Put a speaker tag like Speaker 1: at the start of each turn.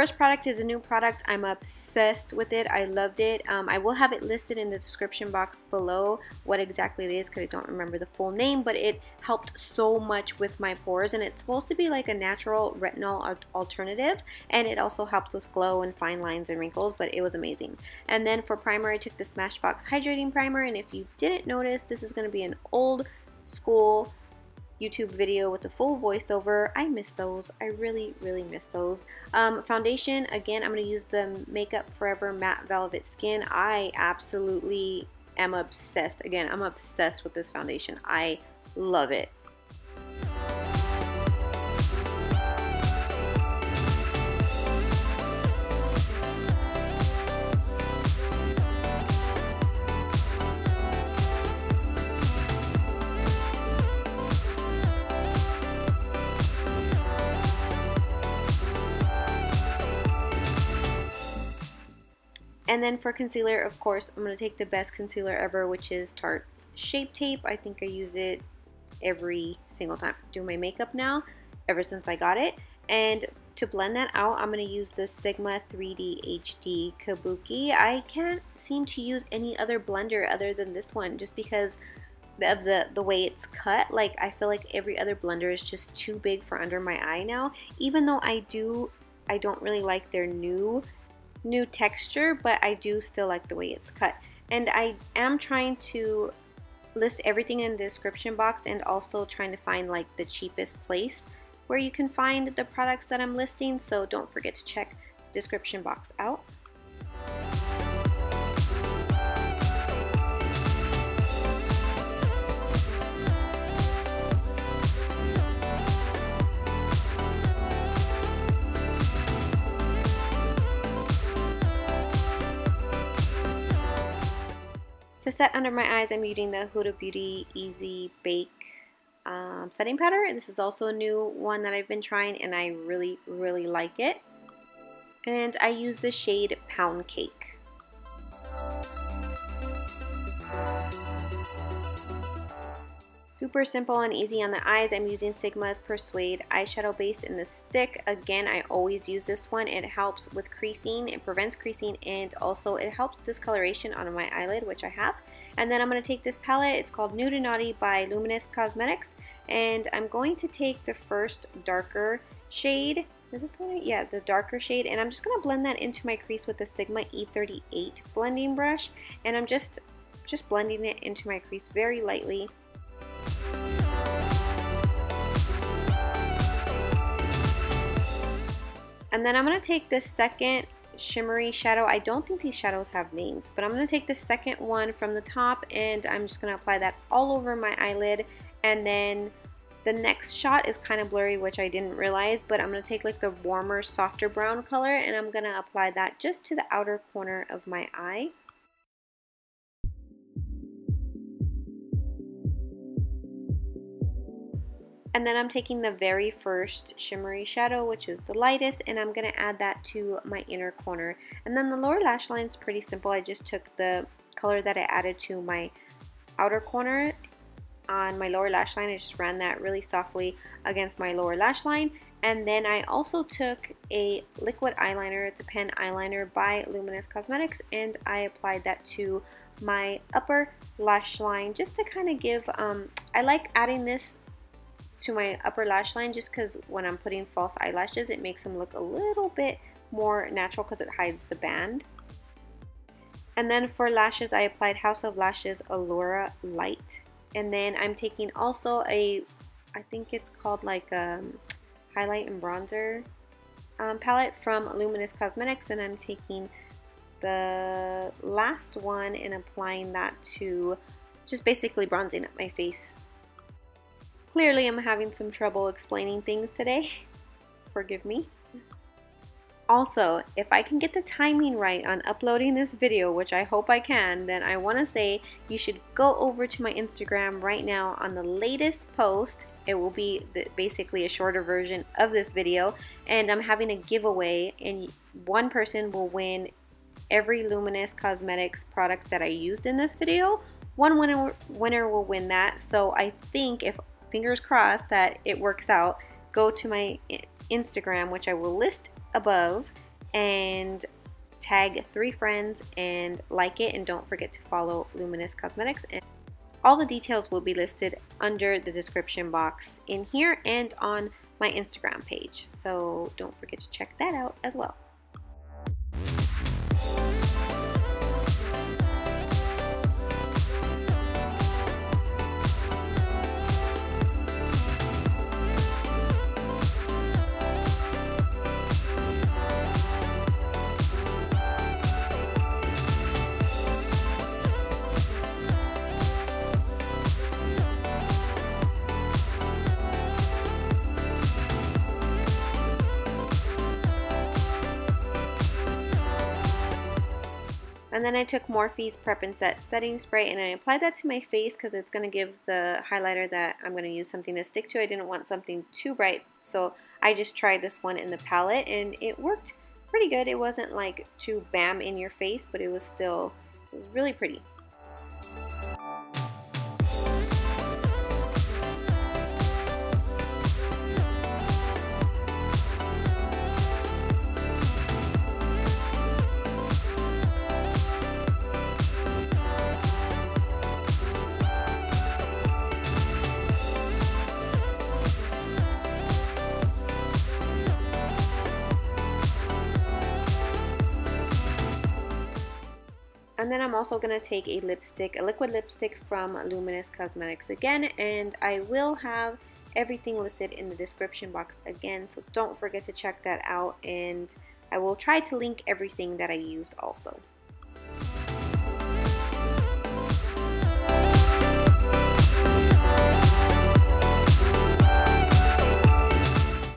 Speaker 1: first product is a new product. I'm obsessed with it. I loved it. I will have it listed in the description box below what exactly it is because I don't remember the full name, but it helped so much with my pores, and it's supposed to be like a natural retinol alternative, and it also helps with glow and fine lines and wrinkles, but it was amazing. And then for primer, I took the Smashbox Hydrating Primer, and if you didn't notice, this is going to be an old school YouTube video with the full voiceover. I miss those. I really miss those. Foundation, again, I'm going to use the Makeup Forever Matte Velvet Skin. I absolutely am obsessed. Again, I'm obsessed with this foundation. I love it. And then for concealer, of course, I'm going to take the best concealer ever, which is Tarte's Shape Tape. I think I use it every single time I do my makeup now, ever since I got it. And to blend that out, I'm going to use the Sigma 3D HD Kabuki. I can't seem to use any other blender other than this one, just because of the way it's cut. Like, I feel like every other blender is just too big for under my eye now. Even though I don't really like their new texture, but I do still like the way it's cut. And I am trying to list everything in the description box, and also trying to find like the cheapest place where you can find the products that I'm listing, so don't forget to check the description box out. To set under my eyes, I'm using the Huda Beauty Easy Bake setting powder. This is also a new one that I've been trying, and I really like it. And I use the shade Pound Cake. Super simple and easy on the eyes. I'm using Sigma's Persuade eyeshadow base in the stick. Again, I always use this one. It helps with creasing, it prevents creasing, and also it helps discoloration on my eyelid, which I have. And then I'm going to take this palette. It's called Nude and Naughty by Luminous Cosmetics, and I'm going to take the first darker shade. Is this one? Yeah, the darker shade, and I'm just going to blend that into my crease with the Sigma E38 blending brush, and I'm just blending it into my crease very lightly. And then I'm going to take this second shimmery shadow. I don't think these shadows have names, but I'm going to take the second one from the top, and I'm just going to apply that all over my eyelid. And then the next shot is kind of blurry, which I didn't realize, but I'm going to take like the warmer, softer brown color, and I'm going to apply that just to the outer corner of my eye. And then I'm taking the very first shimmery shadow, which is the lightest, and I'm going to add that to my inner corner. And then the lower lash line is pretty simple. I just took the color that I added to my outer corner on my lower lash line. I just ran that really softly against my lower lash line. And then I also took a liquid eyeliner. It's a pen eyeliner by Luminous Cosmetics, and I applied that to my upper lash line just to kind of give, I like adding this to my upper lash line just because when I'm putting false eyelashes, it makes them look a little bit more natural because it hides the band. And then for lashes, I applied House of Lashes Allura Light. And then I'm taking also I think it's called like a highlight and bronzer palette from Luminous Cosmetics, and I'm taking the last one and applying that to just basically bronzing up my face. Clearly I'm having some trouble explaining things today. Forgive me. Also, if I can get the timing right on uploading this video, which I hope I can, then I want to say you should go over to my Instagram right now on the latest post. It will be basically a shorter version of this video, and I'm having a giveaway, and one person will win every Luminous Cosmetics product that I used in this video. One winner will win that. So I think, if fingers crossed that it works out, go to my Instagram, which I will list above, and tag 3 friends and like it, and don't forget to follow Luminous Cosmetics. And all the details will be listed under the description box in here and on my Instagram page, so don't forget to check that out as well. And then I took Morphe's Prep and Set setting spray and I applied that to my face because it's going to give the highlighter that I'm going to use something to stick to. I didn't want something too bright, so I just tried this one in the palette and it worked pretty good. It wasn't like too bam in your face, but it was really pretty. And then I'm also going to take a liquid lipstick from Luminous Cosmetics again, and I will have everything listed in the description box again, so don't forget to check that out, and I will try to link everything that I used also.